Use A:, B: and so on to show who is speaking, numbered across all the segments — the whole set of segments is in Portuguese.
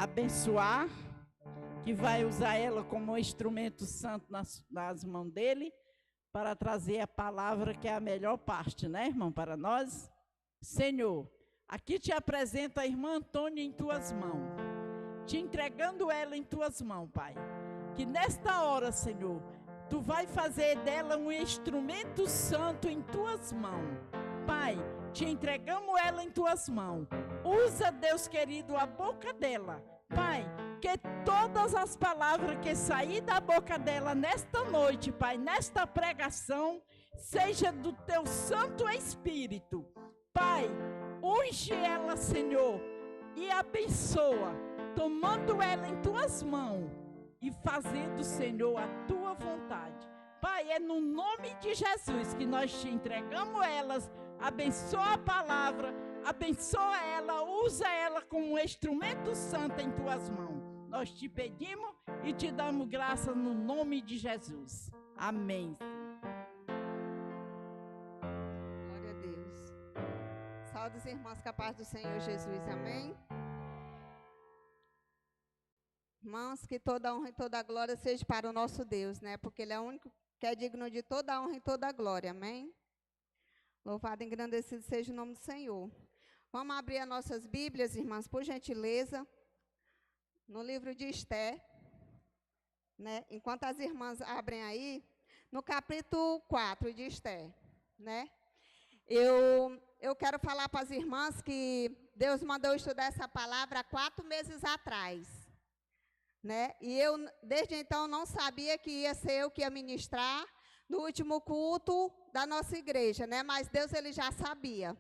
A: abençoar, que vai usar ela como um instrumento santo nas mãos dele, para trazer a palavra que é a melhor parte, né, irmão, para nós. Senhor, aqui te apresento a irmã Antônia em tuas mãos, te entregando ela em tuas mãos, Pai. Que nesta hora, Senhor, tu vai fazer dela um instrumento santo em tuas mãos. Pai, te entregamos ela em tuas mãos. Usa, Deus querido, a boca dela. Pai, que todas as palavras que sair da boca dela nesta noite, Pai, nesta pregação, seja do teu Santo Espírito. Pai, unge ela, Senhor, e abençoa, tomando ela em tuas mãos e fazendo, Senhor, a tua vontade. Pai, é no nome de Jesus que nós te entregamos elas. Abençoa a palavra, abençoa ela, usa ela como um instrumento santo em tuas mãos. Nós te pedimos e te damos graças no nome de Jesus. Amém.
B: Glória a Deus. Saúde os irmãos com a paz do Senhor Jesus. Amém. Irmãos, que toda honra e toda glória seja para o nosso Deus, né? Porque Ele é o único que é digno de toda honra e toda glória. Amém. Louvado e engrandecido seja o nome do Senhor. Vamos abrir as nossas Bíblias, irmãs, por gentileza, no livro de Esté, né? Enquanto as irmãs abrem aí, no capítulo 4 de Esté, né? Eu quero falar para as irmãs que Deus mandou estudar essa palavra há 4 meses atrás, né? E eu, desde então, não sabia que ia ser eu que ia ministrar no último culto da nossa igreja, né? Mas Deus, Ele já sabia.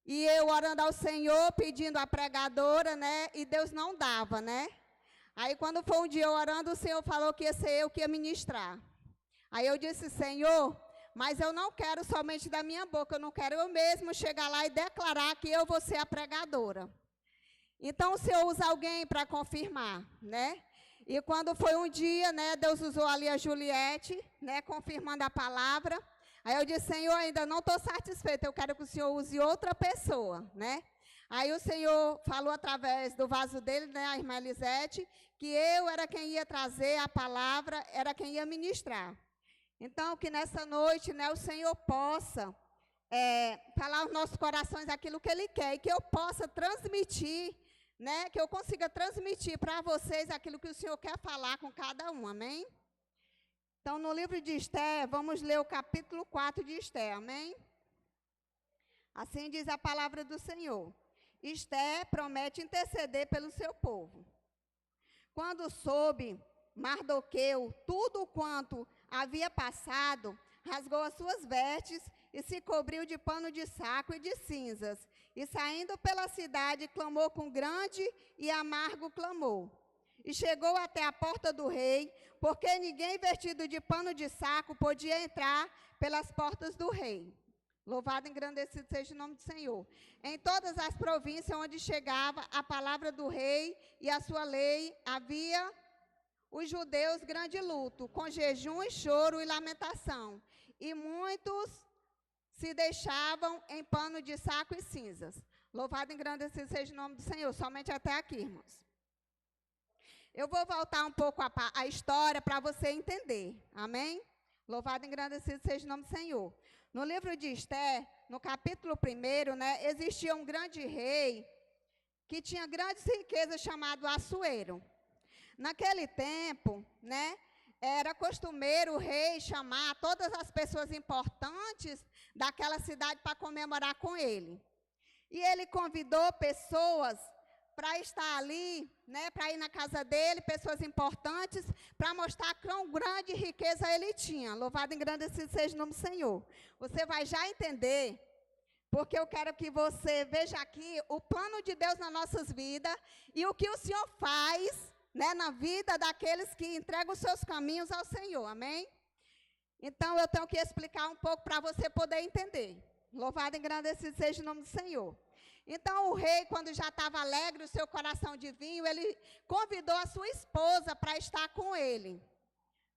B: E eu orando ao Senhor, pedindo a pregadora, né? E Deus não dava, né? Aí quando foi um dia eu orando, o Senhor falou que ia ser eu que ia ministrar. Aí eu disse, Senhor, mas eu não quero somente da minha boca, eu não quero eu mesmo chegar lá e declarar que eu vou ser a pregadora. Então o Senhor usa alguém para confirmar, né? E quando foi um dia, né, Deus usou ali a Juliette, né, confirmando a palavra. Aí eu disse, Senhor, ainda não estou satisfeita, eu quero que o Senhor use outra pessoa, né? Aí o Senhor falou através do vaso dele, né, a irmã Elisete, que eu era quem ia trazer a palavra, era quem ia ministrar. Então, que nessa noite, né, o Senhor possa falar aos nossos corações aquilo que Ele quer, e que eu possa transmitir, né, que eu consiga transmitir para vocês aquilo que o Senhor quer falar com cada um, amém? Então, no livro de Esté, vamos ler o capítulo 4 de Esté, amém? Assim diz a palavra do Senhor. Esté promete interceder pelo seu povo. Quando soube Mardoqueu tudo quanto havia passado, rasgou as suas vestes e se cobriu de pano de saco e de cinzas. E saindo pela cidade, clamou com grande e amargo clamor. E chegou até a porta do rei, porque ninguém vestido de pano de saco podia entrar pelas portas do rei. Louvado e engrandecido seja o nome do Senhor. Em todas as províncias onde chegava a palavra do rei e a sua lei, havia os judeus grande luto, com jejum e choro e lamentação. E muitos se deixavam em pano de saco e cinzas. Louvado e engrandecido seja o nome do Senhor. Somente até aqui, irmãos. Eu vou voltar um pouco a história para você entender. Amém? Louvado e engrandecido seja o nome do Senhor. No livro de Esté, no capítulo 1, né, existia um grande rei que tinha grandes riquezas chamado Assuero. Naquele tempo, né, era costumeiro o rei chamar todas as pessoas importantes daquela cidade para comemorar com ele. E ele convidou pessoas para estar ali, né, para ir na casa dele, pessoas importantes, para mostrar quão grande riqueza ele tinha. Louvado e engrandecido seja o nome do Senhor. Você vai já entender, porque eu quero que você veja aqui o plano de Deus nas nossas vidas e o que o Senhor faz, né, na vida daqueles que entregam os seus caminhos ao Senhor, amém? Então, eu tenho que explicar um pouco para você poder entender. Louvado e engrandecido seja o nome do Senhor. Então, o rei, quando já estava alegre, o seu coração de vinho, ele convidou a sua esposa para estar com ele,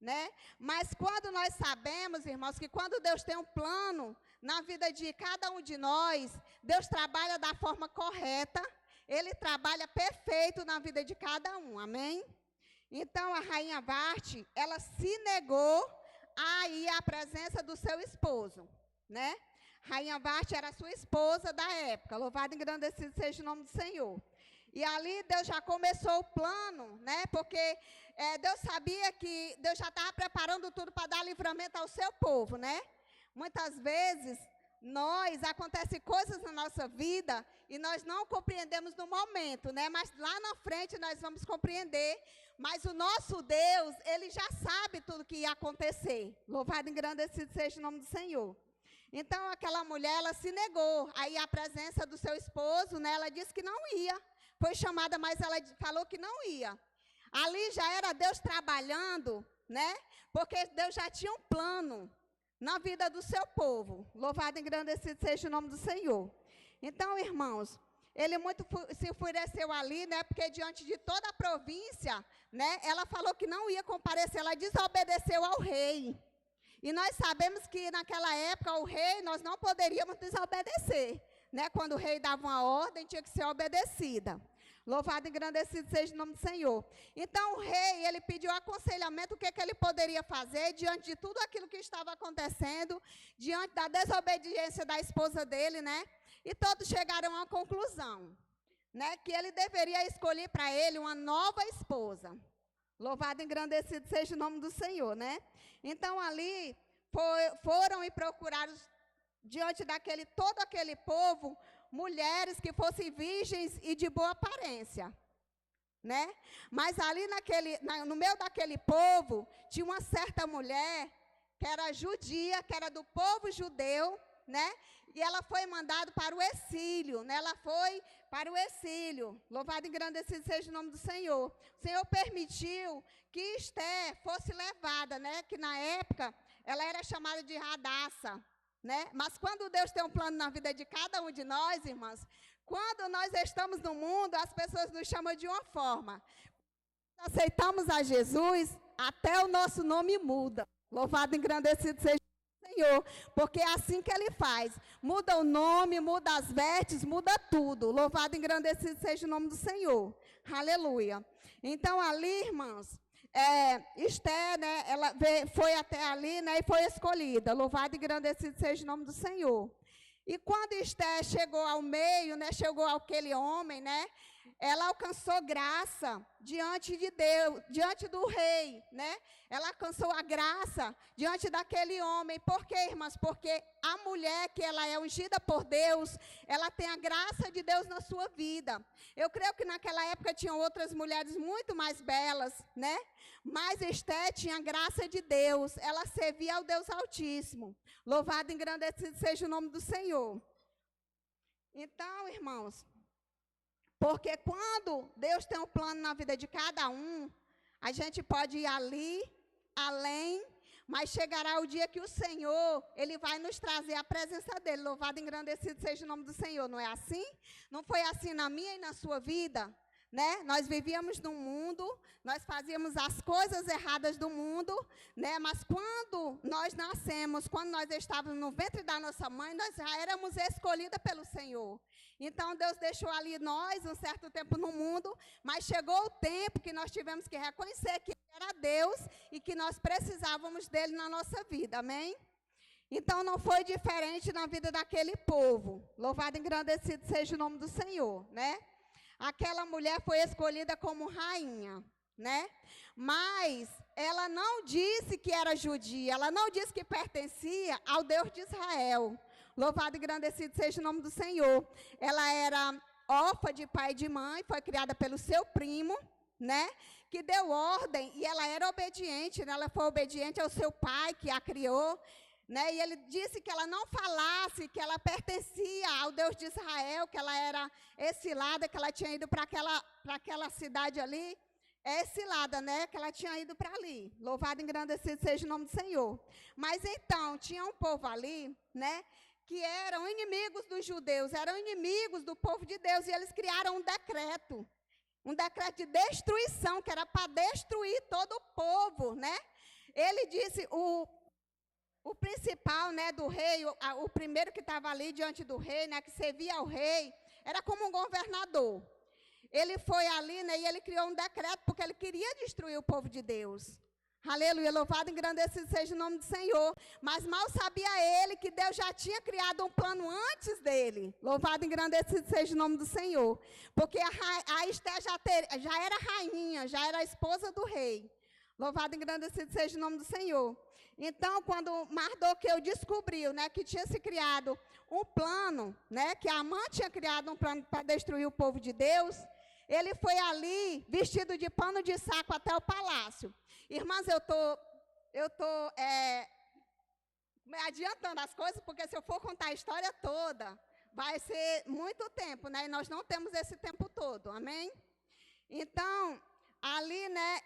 B: né? Mas quando nós sabemos, irmãos, que quando Deus tem um plano na vida de cada um de nós, Deus trabalha da forma correta, ele trabalha perfeito na vida de cada um, amém? Então, a rainha Vasti, ela se negou a ir à presença do seu esposo, né? Rainha Vasti era sua esposa da época, louvado e engrandecido seja o nome do Senhor. E ali Deus já começou o plano, né? Porque Deus sabia que Deus já estava preparando tudo para dar livramento ao seu povo, né? Muitas vezes, acontecem coisas na nossa vida e nós não compreendemos no momento, né? Mas lá na frente nós vamos compreender. Mas o nosso Deus, Ele já sabe tudo que ia acontecer. Louvado e engrandecido seja o nome do Senhor. Então, aquela mulher, ela se negou aí à presença do seu esposo, né? Ela disse que não ia. Foi chamada, mas ela falou que não ia. Ali já era Deus trabalhando, né? Porque Deus já tinha um plano na vida do seu povo. Louvado e engrandecido seja o nome do Senhor. Então, irmãos, ele muito se enfureceu ali, né? Porque diante de toda a província, né? Ela falou que não ia comparecer, ela desobedeceu ao rei. E nós sabemos que naquela época o rei, nós não poderíamos desobedecer, né? Quando o rei dava uma ordem, tinha que ser obedecida. Louvado e engrandecido seja o nome do Senhor. Então o rei, ele pediu aconselhamento, o que ele poderia fazer diante de tudo aquilo que estava acontecendo, diante da desobediência da esposa dele, né? E todos chegaram à conclusão, né? Que ele deveria escolher para ele uma nova esposa. Louvado e engrandecido seja o nome do Senhor, né? Então ali foram e procuraram diante todo aquele povo, mulheres que fossem virgens e de boa aparência, né? Mas ali no meio daquele povo, tinha uma certa mulher que era judia, que era do povo judeu, né? E ela foi mandada para o exílio, né? Ela foi para o exílio. Louvado e engrandecido seja o nome do Senhor. O Senhor permitiu que Esté fosse levada, né? Que na época ela era chamada de Radassa, né? Mas quando Deus tem um plano na vida de cada um de nós, irmãs, quando nós estamos no mundo, as pessoas nos chamam de uma forma. Quando aceitamos a Jesus, até o nosso nome muda. Louvado e engrandecido seja o Senhor, porque é assim que Ele faz. Muda o nome, muda as vestes, muda tudo. Louvado e engrandecido seja o nome do Senhor. Aleluia. Então ali, irmãos, Esté, né, ela foi até ali, né, e foi escolhida. Louvado e engrandecido seja o nome do Senhor. E quando Esté chegou ao meio, né, chegou àquele homem, né, ela alcançou graça diante de Deus, diante do rei, né? Ela alcançou a graça diante daquele homem. Por quê, irmãs? Porque a mulher que ela é ungida por Deus, ela tem a graça de Deus na sua vida. Eu creio que naquela época tinham outras mulheres muito mais belas, né? Mas Esté tinha a graça de Deus. Ela servia ao Deus Altíssimo. Louvado e engrandecido seja o nome do Senhor. Então, irmãos, porque quando Deus tem um plano na vida de cada um, a gente pode ir ali, além, mas chegará o dia que o Senhor, Ele vai nos trazer a presença dEle. Louvado e engrandecido seja o nome do Senhor. Não é assim? Não foi assim na minha e na sua vida? Né? Nós vivíamos num mundo, nós fazíamos as coisas erradas do mundo, né? Mas quando nós nascemos, quando nós estávamos no ventre da nossa mãe, nós já éramos escolhidas pelo Senhor. Então, Deus deixou ali nós um certo tempo no mundo, mas chegou o tempo que nós tivemos que reconhecer que Ele era Deus e que nós precisávamos dEle na nossa vida, amém? Então, não foi diferente na vida daquele povo. Louvado e engrandecido seja o nome do Senhor, né? Aquela mulher foi escolhida como rainha, né? Mas ela não disse que era judia, ela não disse que pertencia ao Deus de Israel. Louvado e engrandecido seja o nome do Senhor. Ela era órfã de pai e de mãe, foi criada pelo seu primo, né? Que deu ordem, e ela era obediente, né? Ela foi obediente ao seu pai, que a criou, né? E ele disse que ela não falasse que ela pertencia ao Deus de Israel, que ela era exilada, que ela tinha ido para aquela cidade ali, exilada, né? Que ela tinha ido para ali. Louvado e engrandecido seja o nome do Senhor. Mas então, tinha um povo ali, né? Que eram inimigos dos judeus, eram inimigos do povo de Deus, e eles criaram um decreto de destruição, que era para destruir todo o povo, né? Ele disse, o principal, né, do rei, o primeiro que estava ali diante do rei, né, que servia ao rei, era como um governador. ele foi ali, né, e ele criou um decreto, porque ele queria destruir o povo de Deus. Aleluia, louvado e engrandecido seja o nome do Senhor. Mas mal sabia ele que Deus já tinha criado um plano antes dele. Louvado e engrandecido seja o nome do Senhor. Porque a Esté já era rainha, já era a esposa do rei. Louvado e engrandecido seja o nome do Senhor. Então, quando Mardoqueu descobriu, né, que tinha se criado um plano, né, que Amã tinha criado um plano para destruir o povo de Deus, ele foi ali vestido de pano de saco até o palácio. Irmãs, eu tô me adiantando as coisas, porque se eu for contar a história toda, vai ser muito tempo, né? E nós não temos esse tempo todo, amém? Então, ali, né,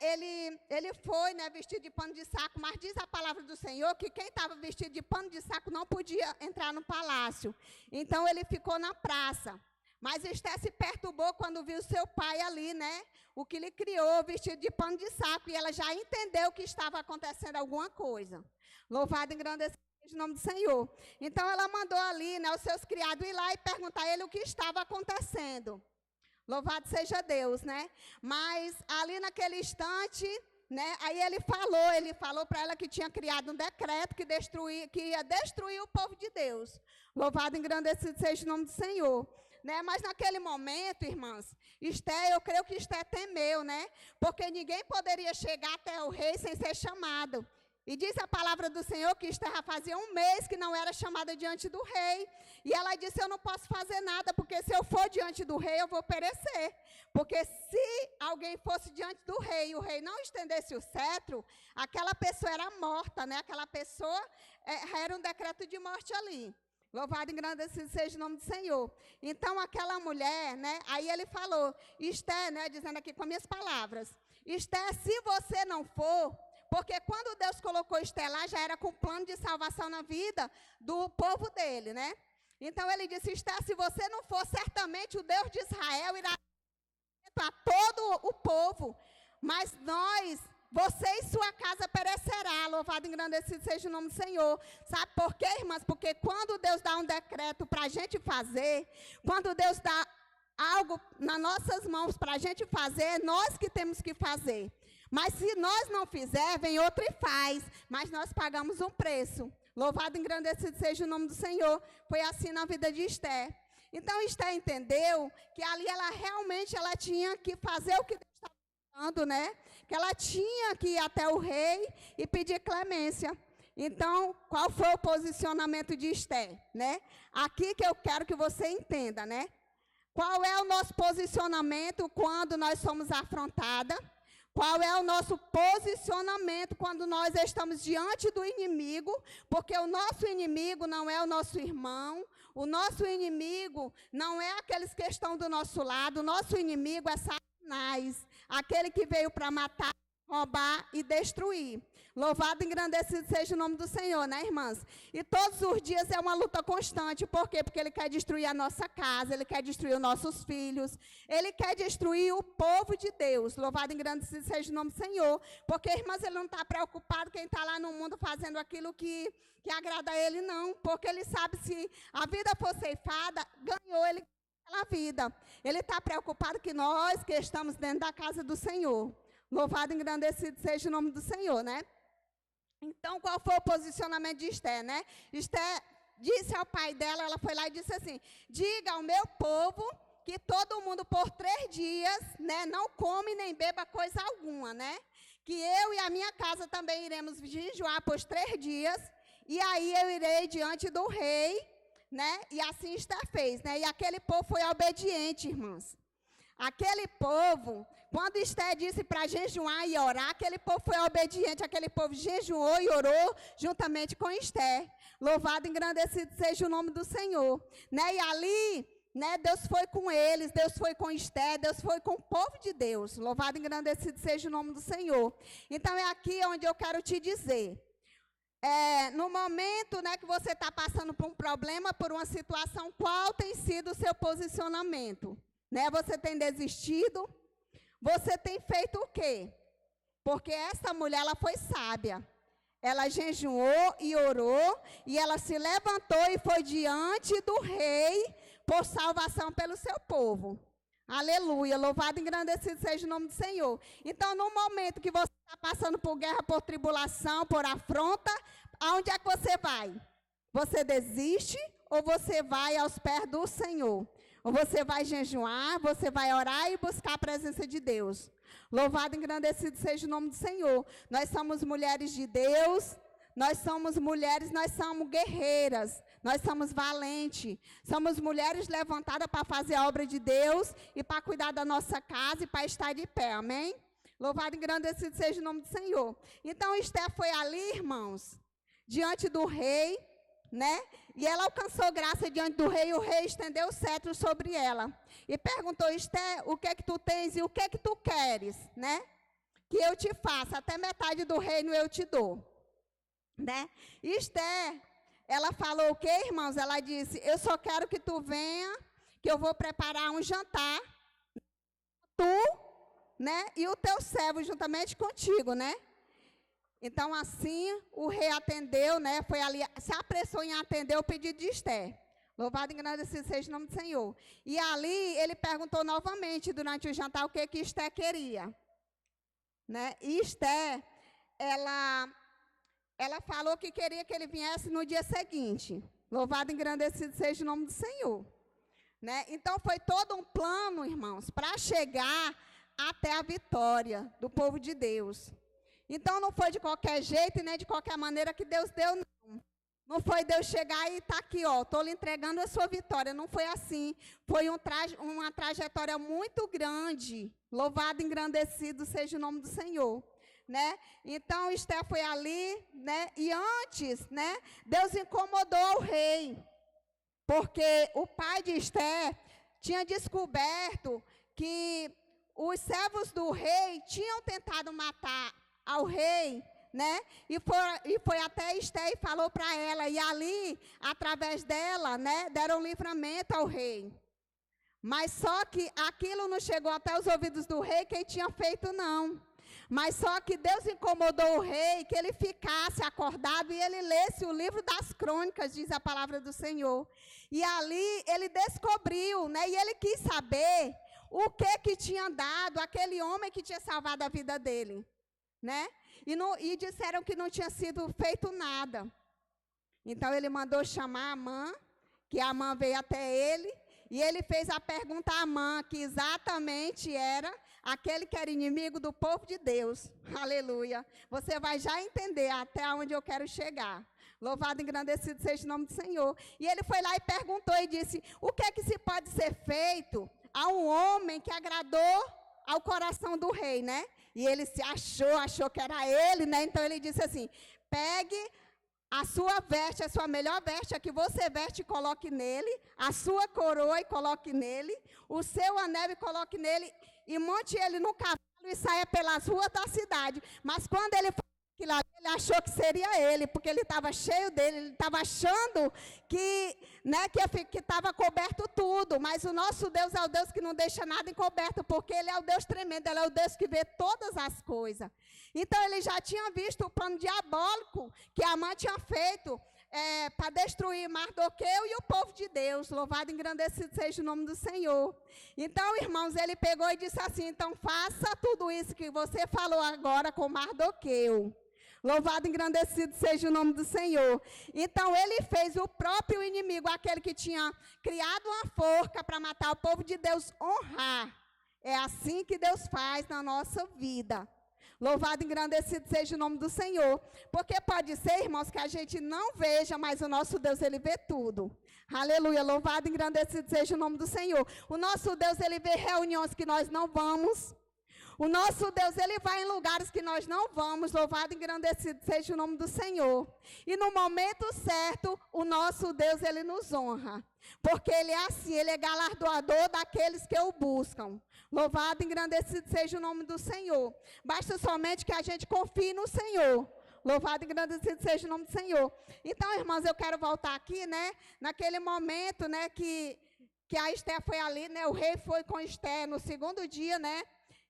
B: ele foi, né, vestido de pano de saco, mas diz a palavra do Senhor que quem estava vestido de pano de saco não podia entrar no palácio. Então, ele ficou na praça. Mas Esté se perturbou quando viu seu pai ali, né? O que lhe criou, vestido de pano de saco, e ela já entendeu que estava acontecendo alguma coisa. Louvado e engrandecido seja o nome do Senhor. Então, ela mandou ali, né, os seus criados ir lá e perguntar a ele o que estava acontecendo. Louvado seja Deus, né? Mas ali naquele instante, né, aí ele falou para ela que tinha criado um decreto que ia destruir o povo de Deus. Louvado e engrandecido seja o nome do Senhor. Né? Mas naquele momento, irmãs, eu creio que Esté temeu, né? Porque ninguém poderia chegar até o rei sem ser chamado. E diz a palavra do Senhor que Esté já fazia um mês que não era chamada diante do rei. E ela disse, eu não posso fazer nada, porque se eu for diante do rei, eu vou perecer. Porque se alguém fosse diante do rei e o rei não estendesse o cetro, aquela pessoa era morta, né? Aquela pessoa era um decreto de morte ali. Louvado e engrandecido seja o nome do Senhor. Então, aquela mulher, né, aí ele falou, Esté, né, dizendo aqui com as minhas palavras, Esté, se você não for, porque quando Deus colocou Esté lá, já era com plano de salvação na vida do povo dele, né? Então, ele disse, Esté, se você não for, certamente o Deus de Israel irá a todo o povo, mas você e sua casa perecerá, louvado e engrandecido seja o nome do Senhor. Sabe por quê, irmãs? Porque quando Deus dá um decreto para a gente fazer, quando Deus dá algo nas nossas mãos para a gente fazer, é nós que temos que fazer. Mas se nós não fizer, vem outro e faz. Mas nós pagamos um preço. Louvado e engrandecido seja o nome do Senhor. Foi assim na vida de Esté. Então, Esté entendeu que ali ela realmente tinha que fazer o que Deus estava falando, né? Que ela tinha que ir até o rei e pedir clemência. Então, qual foi o posicionamento de Esté, né? Aqui que eu quero que você entenda, né? Qual é o nosso posicionamento quando nós somos afrontadas? Qual é o nosso posicionamento quando nós estamos diante do inimigo? Porque o nosso inimigo não é o nosso irmão, o nosso inimigo não é aqueles que estão do nosso lado, o nosso inimigo é Satanás, aquele que veio para matar, roubar e destruir. Louvado e engrandecido seja o nome do Senhor, né, irmãs? E todos os dias é uma luta constante. Por quê? Porque ele quer destruir a nossa casa, ele quer destruir os nossos filhos, ele quer destruir o povo de Deus. Louvado e engrandecido seja o nome do Senhor. Porque, irmãs, ele não está preocupado quem está lá no mundo fazendo aquilo que agrada a ele, não. Porque ele sabe se a vida for ceifada, ganhou ele pela vida. Ele está preocupado que nós que estamos dentro da casa do Senhor. Louvado e engrandecido seja o nome do Senhor, né? Então, qual foi o posicionamento de Esté, né? Esté disse ao pai dela, ela foi lá e disse assim, diga ao meu povo que todo mundo por 3 dias, né, não come nem beba coisa alguma, né? Que eu e a minha casa também iremos jejuar por 3 dias, e aí eu irei diante do rei, né? E assim Esté fez, né? E aquele povo foi obediente, irmãs. Aquele povo, quando Esté disse para jejuar e orar, aquele povo foi obediente, aquele povo jejuou e orou juntamente com Esté. Louvado e engrandecido seja o nome do Senhor. Né? E ali, né, Deus foi com eles, Deus foi com Esté, Deus foi com o povo de Deus. Louvado e engrandecido seja o nome do Senhor. Então é aqui onde eu quero te dizer. No momento, né, que você está passando por um problema, por uma situação, qual tem sido o seu posicionamento? Né, você tem desistido? Você tem feito o quê? Porque essa mulher, ela foi sábia. Ela jejuou e orou, e ela se levantou e foi diante do rei por salvação pelo seu povo. Aleluia, louvado e engrandecido seja o nome do Senhor. Então, no momento que você está passando por guerra, por tribulação, por afronta, aonde é que você vai? Você desiste ou você vai aos pés do Senhor? Ou você vai jejuar, você vai orar e buscar a presença de Deus? Louvado e engrandecido seja o nome do Senhor. Nós somos mulheres de Deus, nós somos mulheres, nós somos guerreiras. Nós somos valentes, somos mulheres levantadas para fazer a obra de Deus e para cuidar da nossa casa e para estar de pé, amém? Louvado e engrandecido seja o nome do Senhor. Então, Esther foi ali, irmãos, diante do rei, né? E ela alcançou graça diante do rei, e o rei estendeu o cetro sobre ela. E perguntou, Esther, o que é que tu tens e o que é que tu queres, né? Que eu te faça, até metade do reino eu te dou, né? E Esther... ela falou o quê, irmãos? Ela disse, eu só quero que tu venha, que eu vou preparar um jantar, tu, né, e o teu servo juntamente contigo, né? Então, assim, o rei atendeu, né, foi ali, se apressou em atender o pedido de Esther. Louvado e engrandecido seja o nome do Senhor. E ali, ele perguntou novamente, durante o jantar, o que Esther queria, né? E Esther, ela falou que queria que ele viesse no dia seguinte. Louvado e engrandecido seja o nome do Senhor. Né? Então, foi todo um plano, irmãos, para chegar até a vitória do povo de Deus. Então, não foi de qualquer jeito e nem de qualquer maneira que Deus deu, não. Não foi Deus chegar e tá aqui, ó, estou lhe entregando a sua vitória. Não foi assim. Foi uma trajetória muito grande. Louvado e engrandecido seja o nome do Senhor. Né? Então, Esther foi ali, né? E antes, né? Deus incomodou o rei, porque o pai de Esther tinha descoberto que os servos do rei tinham tentado matar ao rei, né? E foi até Esther e falou para ela, e ali, através dela, né? Deram livramento ao rei. Mas só que aquilo não chegou até os ouvidos do rei, quem tinha feito não. Mas só que Deus incomodou o rei, que ele ficasse acordado e ele lesse o livro das crônicas, diz a palavra do Senhor. E ali ele descobriu, né? E ele quis saber o que tinha dado aquele homem que tinha salvado a vida dele, né? E disseram que não tinha sido feito nada. Então ele mandou chamar Amã, que Amã veio até ele, e ele fez a pergunta a Amã, que exatamente era aquele que era inimigo do povo de Deus. Aleluia. Você vai já entender até onde eu quero chegar. Louvado e engrandecido seja o nome do Senhor. E ele foi lá e perguntou e disse, o que é que se pode ser feito a um homem que agradou ao coração do rei, né? E ele se achou que era ele, né? Então ele disse assim, pegue a sua veste, a sua melhor veste, a que você veste, coloque nele, a sua coroa e coloque nele, o seu anel e coloque nele, e monte ele no cavalo e saia pelas ruas da cidade. Mas quando ele falou aquilo ali, ele achou que seria ele, porque ele estava cheio dele, ele estava achando que, né, que estava coberto tudo. Mas o nosso Deus é o Deus que não deixa nada encoberto, porque ele é o Deus tremendo, ele é o Deus que vê todas as coisas. Então, ele já tinha visto o plano diabólico que Amã tinha feito para destruir Mardoqueu e o povo de Deus. Louvado e engrandecido seja o nome do Senhor. Então, irmãos, ele pegou e disse assim, então faça tudo isso que você falou agora com Mardoqueu. Louvado e engrandecido seja o nome do Senhor. Então, ele fez o próprio inimigo, aquele que tinha criado uma forca para matar o povo de Deus, honrar. É assim que Deus faz na nossa vida. Louvado e engrandecido seja o nome do Senhor. Porque pode ser, irmãos, que a gente não veja, mas o nosso Deus, ele vê tudo. Aleluia, louvado e engrandecido seja o nome do Senhor. O nosso Deus, ele vê reuniões que nós não vamos. O nosso Deus, ele vai em lugares que nós não vamos. Louvado e engrandecido seja o nome do Senhor. E no momento certo, o nosso Deus, ele nos honra. Porque ele é assim, ele é galardoador daqueles que o buscam. Louvado e engrandecido seja o nome do Senhor. Basta somente que a gente confie no Senhor. Louvado e engrandecido seja o nome do Senhor. Então, irmãos, eu quero voltar aqui, né? Naquele momento, né, que a Esther foi ali, né? O rei foi com Esther no segundo dia, né?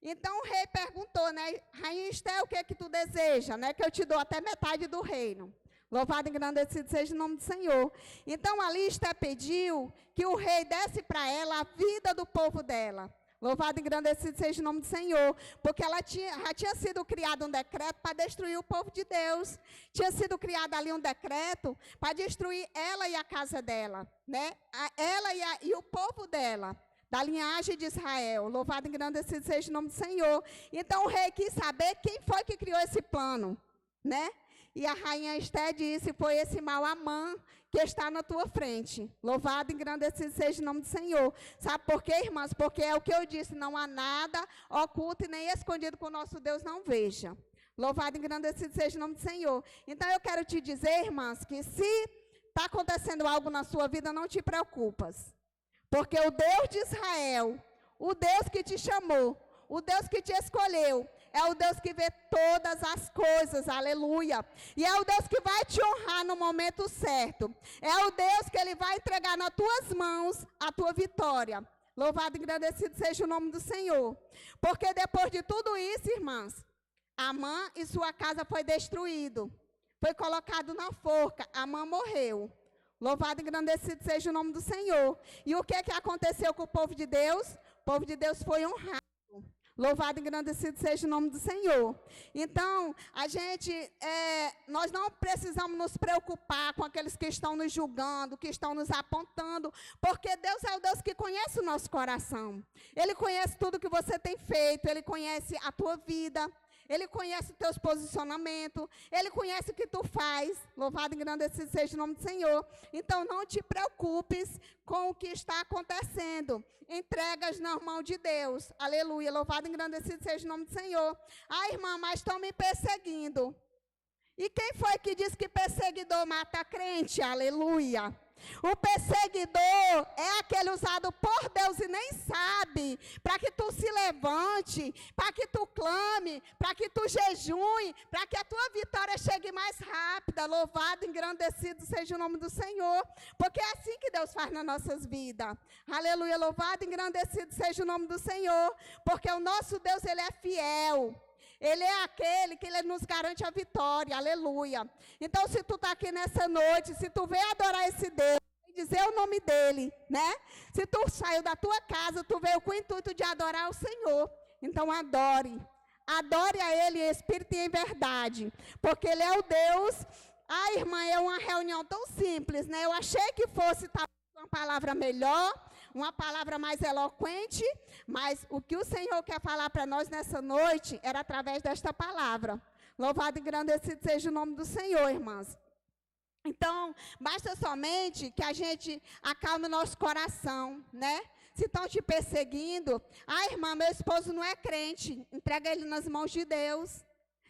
B: Então, o rei perguntou, né? Rainha Esther, o que é que tu deseja, né? Que eu te dou até metade do reino. Louvado e engrandecido seja o nome do Senhor. Então, ali Esther pediu que o rei desse para ela a vida do povo dela. Louvado e engrandecido seja o nome do Senhor. Porque já tinha sido criado um decreto para destruir o povo de Deus. Tinha sido criado ali um decreto para destruir ela e a casa dela, né? Ela e o povo dela, da linhagem de Israel. Louvado e engrandecido seja o nome do Senhor. Então o rei quis saber quem foi que criou esse plano, né? E a rainha Esté disse, foi esse mau Amã que está na tua frente. Louvado e engrandecido seja o nome do Senhor. Sabe por quê, irmãs? Porque é o que eu disse, não há nada oculto e nem escondido que o nosso Deus não veja. Louvado e engrandecido seja o nome do Senhor. Então eu quero te dizer, irmãs, que se está acontecendo algo na sua vida, não te preocupas. Porque o Deus de Israel, o Deus que te chamou, o Deus que te escolheu, é o Deus que vê todas as coisas, aleluia. E é o Deus que vai te honrar no momento certo. É o Deus que Ele vai entregar nas tuas mãos a tua vitória. Louvado e engrandecido seja o nome do Senhor. Porque depois de tudo isso, irmãs, Amã e sua casa foi destruído. Foi colocado na forca. Amã morreu. Louvado e engrandecido seja o nome do Senhor. E o que aconteceu com o povo de Deus? O povo de Deus foi honrado. Louvado e engrandecido seja o nome do Senhor. Então, nós não precisamos nos preocupar com aqueles que estão nos julgando, que estão nos apontando, porque Deus é o Deus que conhece o nosso coração. Ele conhece tudo que você tem feito, Ele conhece a tua vida, Ele conhece os teus posicionamentos, Ele conhece o que tu faz. Louvado e engrandecido seja o nome do Senhor. Então, não te preocupes com o que está acontecendo. Entregas na mão de Deus. Aleluia. Louvado e engrandecido seja o nome do Senhor. Ah, irmã, mas estão me perseguindo. E quem foi que disse que perseguidor mata crente? Aleluia. O perseguidor é aquele usado por Deus e nem sabe, para que tu se levante, para que tu clame, para que tu jejue, para que a tua vitória chegue mais rápida. Louvado e engrandecido seja o nome do Senhor, porque é assim que Deus faz nas nossas vidas. Aleluia, louvado e engrandecido seja o nome do Senhor, porque o nosso Deus, Ele é fiel. Ele é aquele que Ele nos garante a vitória, aleluia. Então, se tu está aqui nessa noite, se tu veio adorar esse Deus, dizer o nome dEle, né? Se tu saiu da tua casa, tu veio com o intuito de adorar o Senhor, então adore. Adore a Ele em espírito e em verdade, porque Ele é o Deus. Ah, irmã, é uma reunião tão simples, né? Eu achei que fosse uma palavra melhor, uma palavra mais eloquente, mas o que o Senhor quer falar para nós nessa noite era através desta palavra. Louvado e engrandecido seja o nome do Senhor, irmãs. Então, basta somente que a gente acalme o nosso coração, né? Se estão te perseguindo, ah, irmã, meu esposo não é crente, entrega ele nas mãos de Deus,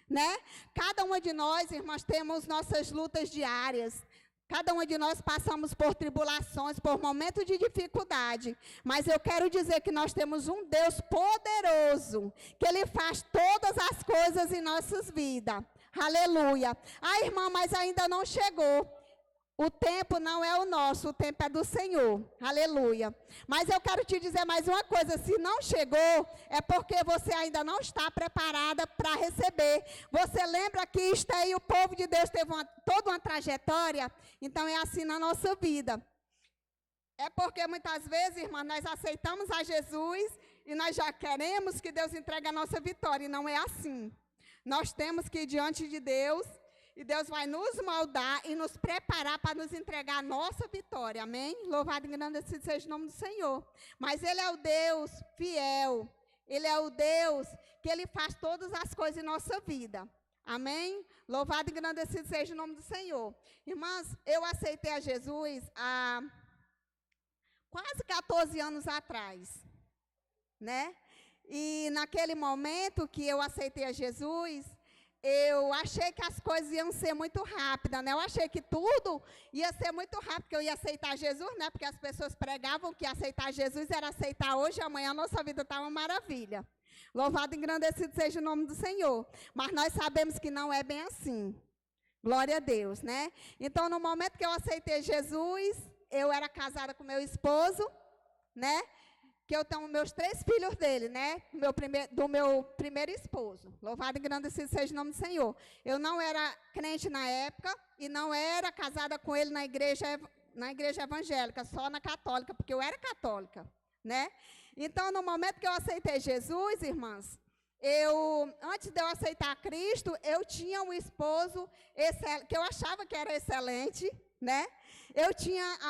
B: né? Cada uma de nós, irmãs, temos nossas lutas diárias. Cada um de nós passamos por tribulações, por momentos de dificuldade. Mas eu quero dizer que nós temos um Deus poderoso, que Ele faz todas as coisas em nossas vidas. Aleluia. Ah, irmã, mas ainda não chegou. O tempo não é o nosso, o tempo é do Senhor. Aleluia. Mas eu quero te dizer mais uma coisa, se não chegou, é porque você ainda não está preparada para receber. Você lembra que Esté e o povo de Deus teve toda uma trajetória? Então é assim na nossa vida. É porque muitas vezes, irmã, nós aceitamos a Jesus e nós já queremos que Deus entregue a nossa vitória, e não é assim. Nós temos que ir diante de Deus, e Deus vai nos moldar e nos preparar para nos entregar a nossa vitória, amém? Louvado e engrandecido seja o nome do Senhor. Mas Ele é o Deus fiel, Ele é o Deus que Ele faz todas as coisas em nossa vida, amém? Louvado e engrandecido seja o nome do Senhor. Irmãs, eu aceitei a Jesus há quase 14 anos atrás, né? E naquele momento que eu aceitei a Jesus, eu achei que as coisas iam ser muito rápidas, né? Eu achei que tudo ia ser muito rápido, que eu ia aceitar Jesus, né? Porque as pessoas pregavam que aceitar Jesus era aceitar hoje, amanhã a nossa vida está uma maravilha. Louvado e engrandecido seja o nome do Senhor. Mas nós sabemos que não é bem assim. Glória a Deus, né? Então, no momento que eu aceitei Jesus, eu era casada com meu esposo, né? Que eu tenho meus 3 filhos dele, né? Do meu primeiro esposo. Louvado e engrandecido seja o nome do Senhor. Eu não era crente na época e não era casada com ele na igreja evangélica, só na católica, porque eu era católica, né? Então, no momento que eu aceitei Jesus, irmãs, antes de eu aceitar Cristo, eu tinha um esposo que eu achava que era excelente, né?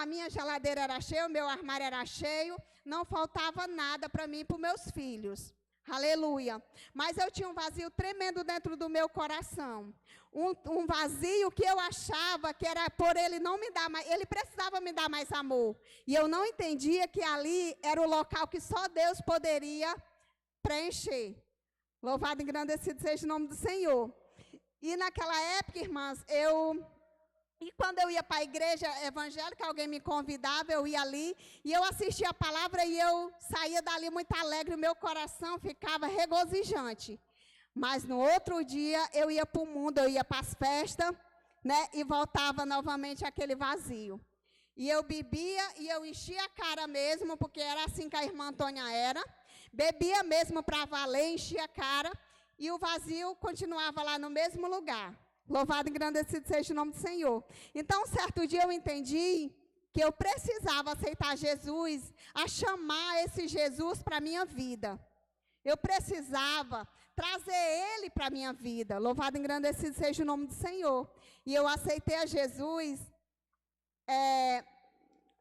B: A minha geladeira era cheia, o meu armário era cheio, não faltava nada para mim e para os meus filhos. Aleluia. Mas eu tinha um vazio tremendo dentro do meu coração. Um vazio que eu achava que era por ele não me dar mais, ele precisava me dar mais amor. E eu não entendia que ali era o local que só Deus poderia preencher. Louvado e engrandecido seja o nome do Senhor. E naquela época, irmãs, e quando eu ia para a igreja evangélica, alguém me convidava, eu ia ali, e eu assistia a palavra, e eu saía dali muito alegre, o meu coração ficava regozijante. Mas no outro dia, eu ia para o mundo, eu ia para as festas, né, e voltava novamente aquele vazio. E eu bebia, e eu enchia a cara mesmo, porque era assim que a irmã Antônia era, bebia mesmo para valer, enchia a cara, e o vazio continuava lá no mesmo lugar. Louvado e engrandecido seja o nome do Senhor. Então, certo dia eu entendi que eu precisava aceitar Jesus, a chamar esse Jesus para a minha vida. Eu precisava trazer ele para a minha vida. Louvado e engrandecido seja o nome do Senhor. E eu aceitei a Jesus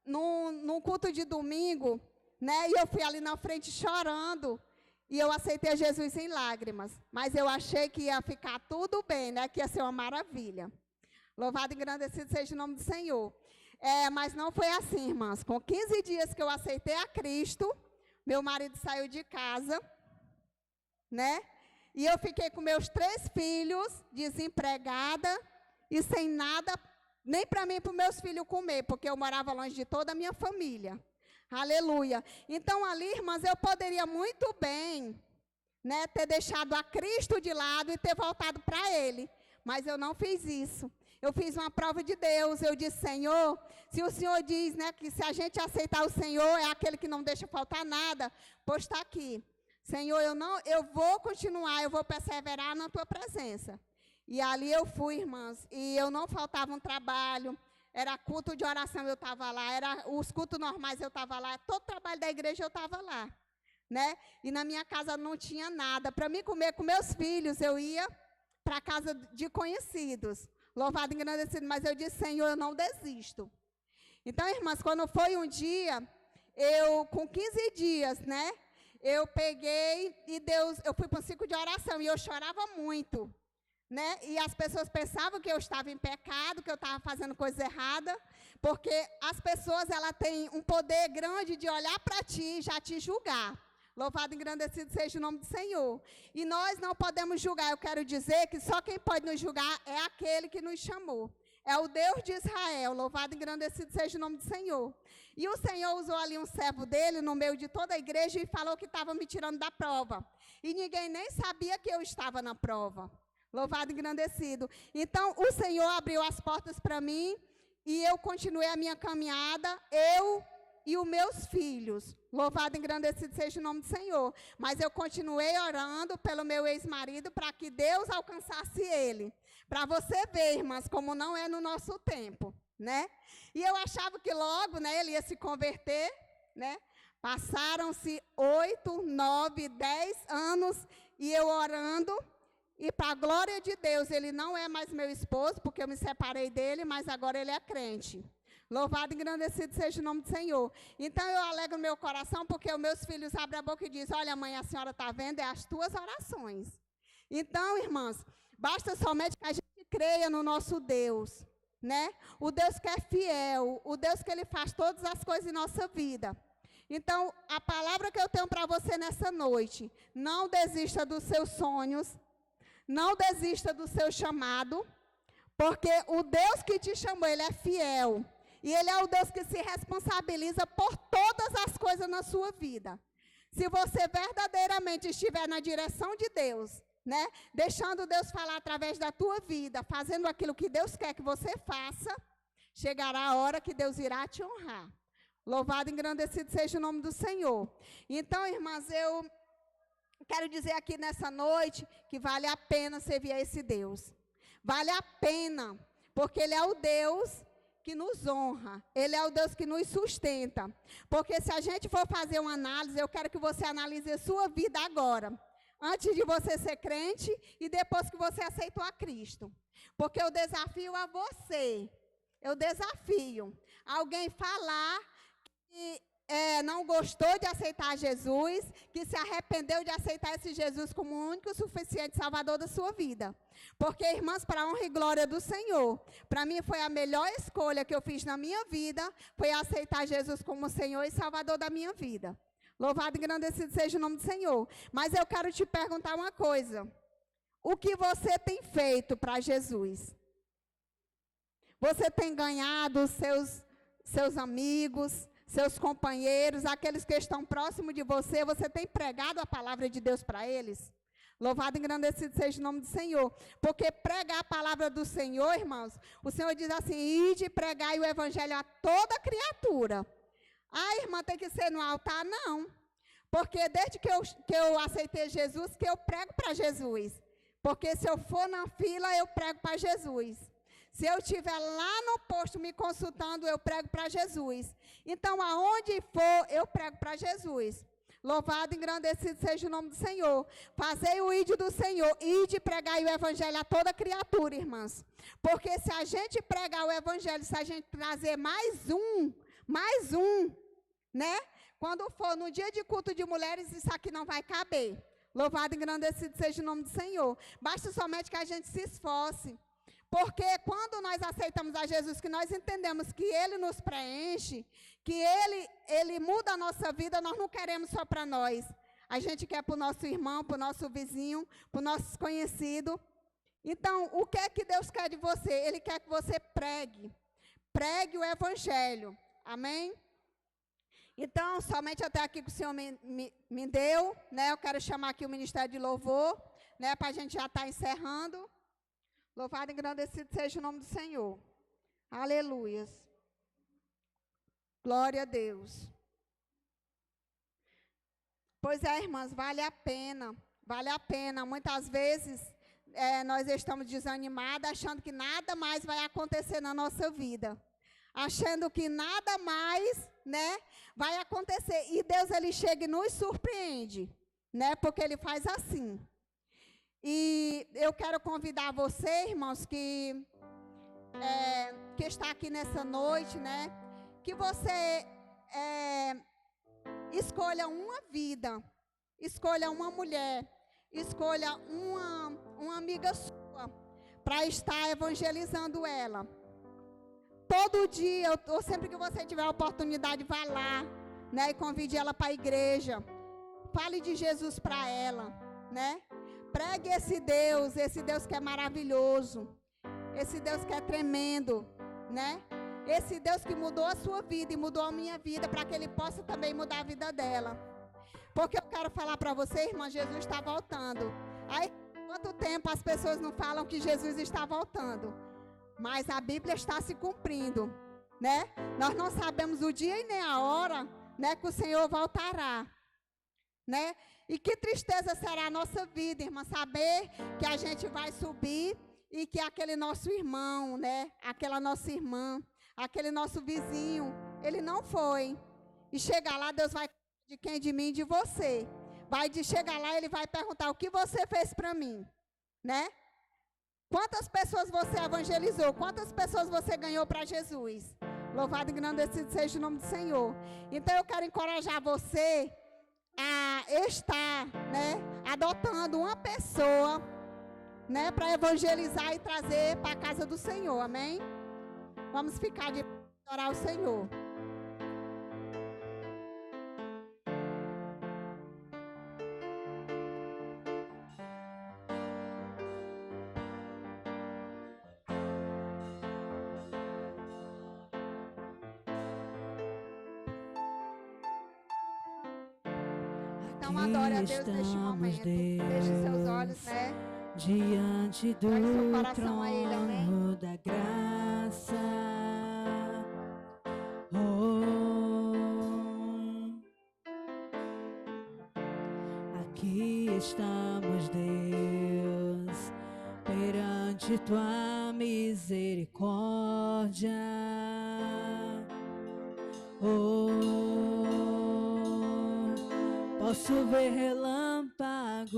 B: num culto de domingo, né? E eu fui ali na frente chorando. E eu aceitei a Jesus em lágrimas. Mas eu achei que ia ficar tudo bem, né? Que ia ser uma maravilha. Louvado e engrandecido seja o nome do Senhor. Mas não foi assim, irmãs. Com 15 dias que eu aceitei a Cristo, meu marido saiu de casa, né? E eu fiquei com meus 3 filhos, desempregada e sem nada, nem para mim e para os meus filhos comer, porque eu morava longe de toda a minha família. Aleluia. Então, ali, irmãs, eu poderia muito bem, né, ter deixado a Cristo de lado e ter voltado para Ele. Mas eu não fiz isso. Eu fiz uma prova de Deus. Eu disse, Senhor, se o Senhor diz, né, que se a gente aceitar o Senhor, é aquele que não deixa faltar nada, pois está aqui. Senhor, eu vou continuar, eu vou perseverar na Tua presença. E ali eu fui, irmãs, e eu não faltava um trabalho. Era culto de oração, eu estava lá. Era os cultos normais, eu estava lá. Todo trabalho da igreja, eu estava lá. Né? E na minha casa não tinha nada. Para mim comer com meus filhos, eu ia para a casa de conhecidos. Louvado e engrandecido. Mas eu disse, Senhor, eu não desisto. Então, irmãs, quando foi um dia, com 15 dias, né? Eu peguei e eu fui para um ciclo de oração e eu chorava muito. Né? E as pessoas pensavam que eu estava em pecado, que eu estava fazendo coisa errada, porque as pessoas têm um poder grande de olhar para ti e já te julgar. Louvado e engrandecido seja o nome do Senhor. E nós não podemos julgar. Eu quero dizer que só quem pode nos julgar é aquele que nos chamou. É o Deus de Israel. Louvado e engrandecido seja o nome do Senhor. E o Senhor usou ali um servo dele no meio de toda a igreja e falou que estava me tirando da prova. E ninguém nem sabia que eu estava na prova. Louvado e engrandecido. Então, o Senhor abriu as portas para mim e eu continuei a minha caminhada, eu e os meus filhos. Louvado e engrandecido seja o nome do Senhor. Mas eu continuei orando pelo meu ex-marido para que Deus alcançasse ele. Para você ver, irmãs, como não é no nosso tempo, né? E eu achava que logo, né, ele ia se converter, né? Passaram-se 8, 9, 10 anos e eu orando. E para a glória de Deus, ele não é mais meu esposo, porque eu me separei dele, mas agora ele é crente. Louvado e engrandecido seja o nome do Senhor. Então, eu alegro meu coração, porque os meus filhos abrem a boca e dizem, olha, mãe, a senhora está vendo, é as tuas orações. Então, irmãs, basta somente que a gente creia no nosso Deus, né? O Deus que é fiel, o Deus que Ele faz todas as coisas em nossa vida. Então, a palavra que eu tenho para você nessa noite, não desista dos seus sonhos, não desista do seu chamado, porque o Deus que te chamou, Ele é fiel. E Ele é o Deus que se responsabiliza por todas as coisas na sua vida. Se você verdadeiramente estiver na direção de Deus, né, deixando Deus falar através da tua vida, fazendo aquilo que Deus quer que você faça, chegará a hora que Deus irá te honrar. Louvado e engrandecido seja o nome do Senhor. Então, irmãs, eu quero dizer aqui nessa noite que vale a pena servir a esse Deus. Vale a pena, porque Ele é o Deus que nos honra. Ele é o Deus que nos sustenta. Porque se a gente for fazer uma análise, eu quero que você analise a sua vida agora. Antes de você ser crente e depois que você aceitou a Cristo. Porque eu desafio a você. Eu desafio alguém falar que não gostou de aceitar Jesus, que se arrependeu de aceitar esse Jesus como o único e suficiente Salvador da sua vida. Porque, irmãs, para a honra e glória do Senhor, para mim foi a melhor escolha que eu fiz na minha vida, foi aceitar Jesus como Senhor e Salvador da minha vida. Louvado e engrandecido seja o nome do Senhor. Mas eu quero te perguntar uma coisa. O que você tem feito para Jesus? Você tem ganhado seus amigos, seus companheiros, aqueles que estão próximos de você, você tem pregado a palavra de Deus para eles? Louvado e engrandecido seja o nome do Senhor. Porque pregar a palavra do Senhor, irmãos, o Senhor diz assim, ide pregai o evangelho a toda criatura. Ah, irmã, tem que ser no altar? Não. Porque desde que eu aceitei Jesus, que eu prego para Jesus. Porque se eu for na fila, eu prego para Jesus. Se eu estiver lá no posto me consultando, eu prego para Jesus. Então, aonde for, eu prego para Jesus. Louvado e engrandecido seja o nome do Senhor. Fazei o ide do Senhor, ide pregar o evangelho a toda criatura, irmãs. Porque se a gente pregar o evangelho, se a gente trazer mais um, né? Quando for no dia de culto de mulheres, isso aqui não vai caber. Louvado e engrandecido seja o nome do Senhor. Basta somente que a gente se esforce. Porque quando nós aceitamos a Jesus, que nós entendemos que Ele nos preenche, que Ele muda a nossa vida, nós não queremos só para nós. A gente quer para o nosso irmão, para o nosso vizinho, para o nosso desconhecido. Então, o que é que Deus quer de você? Ele quer que você pregue. Pregue o Evangelho. Amém? Então, somente até aqui que o Senhor me deu, né? Eu quero chamar aqui o Ministério de Louvor, né? Para a gente já estar encerrando. Louvado e engrandecido seja o nome do Senhor. Aleluias. Glória a Deus. Pois é, irmãs, vale a pena. Vale a pena. Muitas vezes nós estamos desanimados, achando que nada mais vai acontecer na nossa vida. Achando que nada mais, né, vai acontecer. E Deus, Ele chega e nos surpreende, né, porque Ele faz assim. E eu quero convidar você, irmãos, que está aqui nessa noite, né? Que você escolha uma vida, escolha uma mulher, escolha uma amiga sua, para estar evangelizando ela. Todo dia, ou sempre que você tiver a oportunidade, vá lá, né? E convide ela para a igreja. Fale de Jesus para ela, né? Pregue esse Deus que é maravilhoso, esse Deus que é tremendo, né? Esse Deus que mudou a sua vida e mudou a minha vida, para que Ele possa também mudar a vida dela. Porque eu quero falar para você, irmã, Jesus está voltando. Aí, quanto tempo as pessoas não falam que Jesus está voltando? Mas a Bíblia está se cumprindo, né? Nós não sabemos o dia e nem a hora, né, que o Senhor voltará, né? E que tristeza será a nossa vida, irmã, saber que a gente vai subir e que aquele nosso irmão, né, aquela nossa irmã, aquele nosso vizinho, ele não foi. E chegar lá, Deus vai de quem? De mim e de você. Chegar lá, Ele vai perguntar o que você fez para mim, né? Quantas pessoas você evangelizou? Quantas pessoas você ganhou para Jesus? Louvado e engrandecido seja o nome do Senhor. Então, eu quero encorajar você a estar, né, adotando uma pessoa, né, para evangelizar e trazer para a casa do Senhor, amém? Vamos ficar de orar ao Senhor. Então adore a Deus neste momento. Feche seus olhos, né?
C: Diante do trono da graça. Aqui estamos, Deus, perante tua misericórdia. Posso ver relâmpagos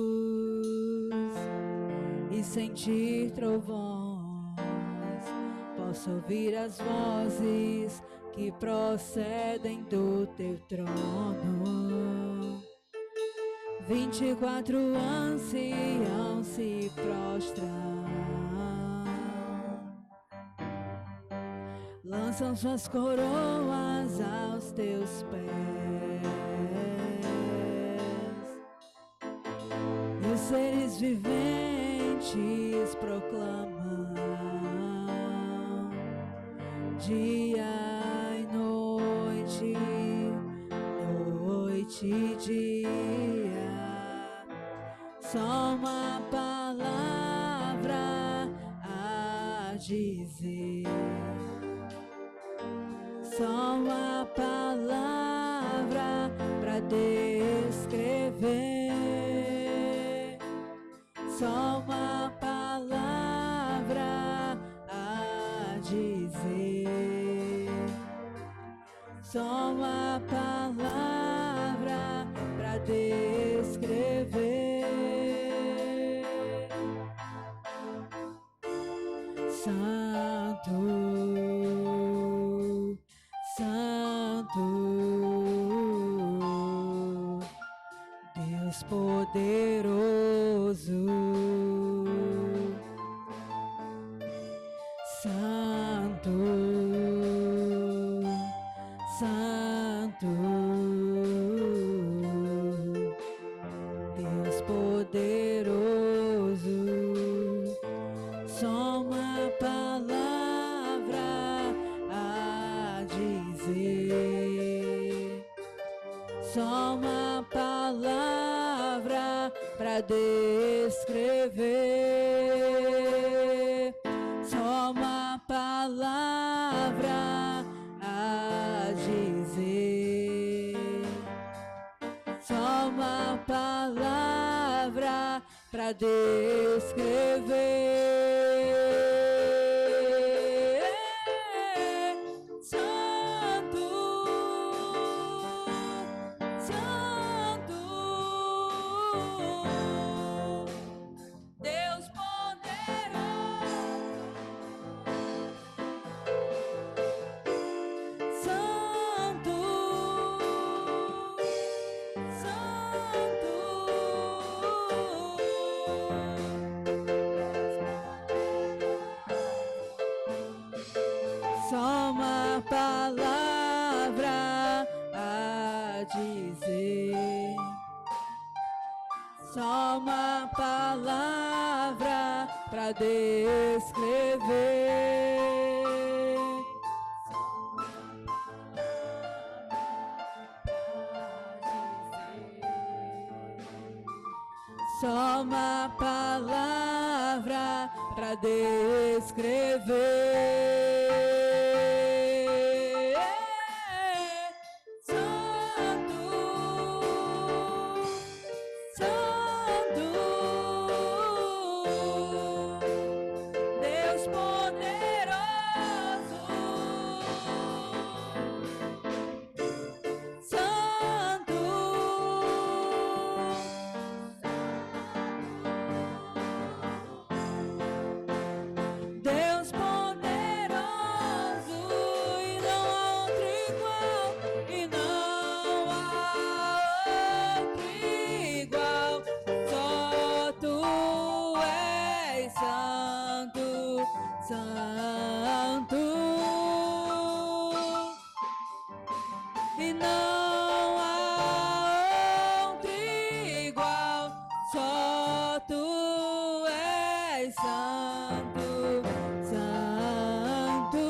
C: e sentir trovões. Posso ouvir as vozes que procedem do teu trono. 24 anciãos se prostram, lançam suas coroas aos teus pés, e os seres viventes proclamam dia e noite, noite e dia, só uma palavra a dizer, só uma palavra para descrever, só uma palavra a dizer, só uma palavra para descrever. Santo, Santo, Deus poderoso, Santo, Santo, Deus poderoso, só uma palavra a dizer, só uma palavra para descrever, só uma palavra a dizer, só uma palavra para descrever. Santo, Santo, Deus poderoso, Santo, Santo, só uma palavra a dizer, só uma palavra para descrever, só uma palavra para descrever. Santo, Santo, Deus poderoso, Santo, Deus poderoso, e não há outro igual, e não há outro igual, só tu és santo, santo, e não há outro igual, só tu és santo, santo,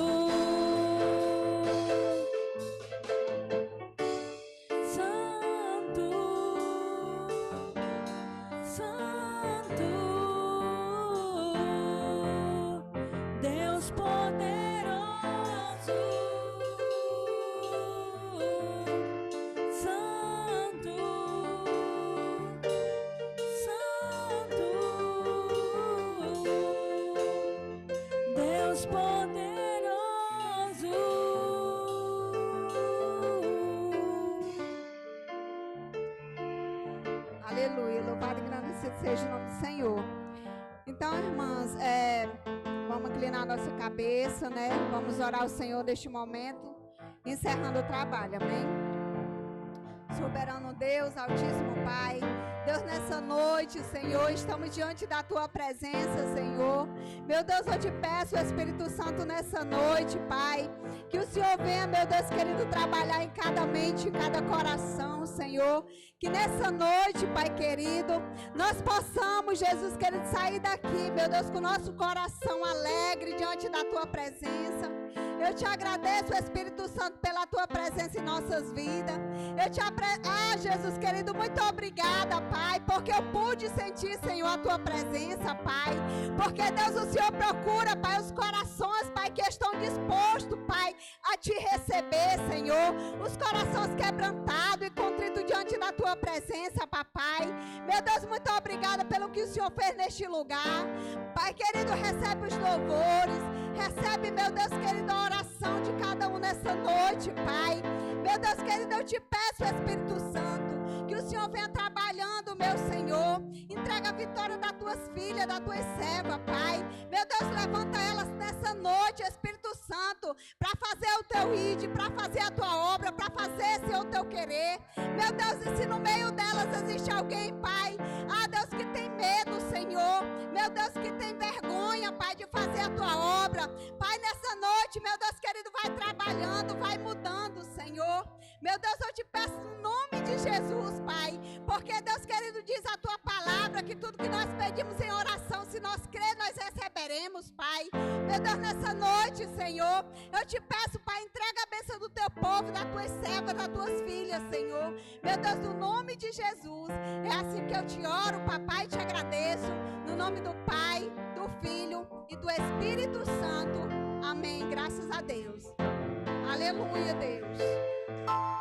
C: santo, santo, Deus poderoso, Santo, Santo, Deus poderoso,
B: inclinar a nossa cabeça, né? Vamos orar ao Senhor neste momento, encerrando o trabalho, amém? Soberano Deus, Altíssimo Pai, Deus, nessa noite, Senhor, estamos diante da Tua presença, Senhor. Meu Deus, eu te peço, Espírito Santo, nessa noite, Pai, que o Senhor venha, meu Deus querido, trabalhar em cada mente, em cada coração, Senhor. Que nessa noite, Pai querido, nós possamos, Jesus querido, sair daqui, meu Deus, com o nosso coração alegre diante da Tua presença. Eu te agradeço, Espírito Santo, pela Tua presença em nossas vidas. Jesus querido, muito obrigada, Pai, porque eu pude sentir, Senhor, a Tua presença, Pai. Porque, Deus, o Senhor procura, Pai, os corações, Pai, que estão dispostos, Pai, a Te receber, Senhor. Os corações quebrantados e contritos diante da Tua presença, Papai. Meu Deus, muito obrigada pelo que o Senhor fez neste lugar. Pai querido, recebe os louvores, recebe, meu Deus querido, a oração de cada um nessa noite, Pai. Meu Deus querido, eu te peço, Espírito Santo, que o Senhor venha trabalhando, meu Senhor. Entrega a vitória das tuas filhas, das tuas servas, Pai. Meu Deus, levanta elas nessa noite, Espírito Santo, para fazer o teu ide, para fazer a tua obra, para fazer, Senhor, o teu querer. Meu Deus, e se no meio delas existe alguém, Pai, Deus, que tem medo, Senhor. Meu Deus, que tem vergonha, Pai, de fazer a tua obra. Pai, nessa noite, meu Deus querido, vai trabalhando, vai mudando, Senhor. Meu Deus, eu te peço no nome de Jesus, Pai, porque, Deus querido, diz a tua palavra que tudo que nós pedimos em oração, se nós crer, nós receberemos, Pai. Meu Deus, nessa noite, Senhor, eu te peço, Pai, entrega a bênção do teu povo, das tuas servas, das tuas filhas, Senhor. Meu Deus, no nome de Jesus, é assim que eu te oro, Papai, e te agradeço, no nome do Pai, do Filho e do Espírito Santo. Amém. Graças a Deus. Aleluia, Deus.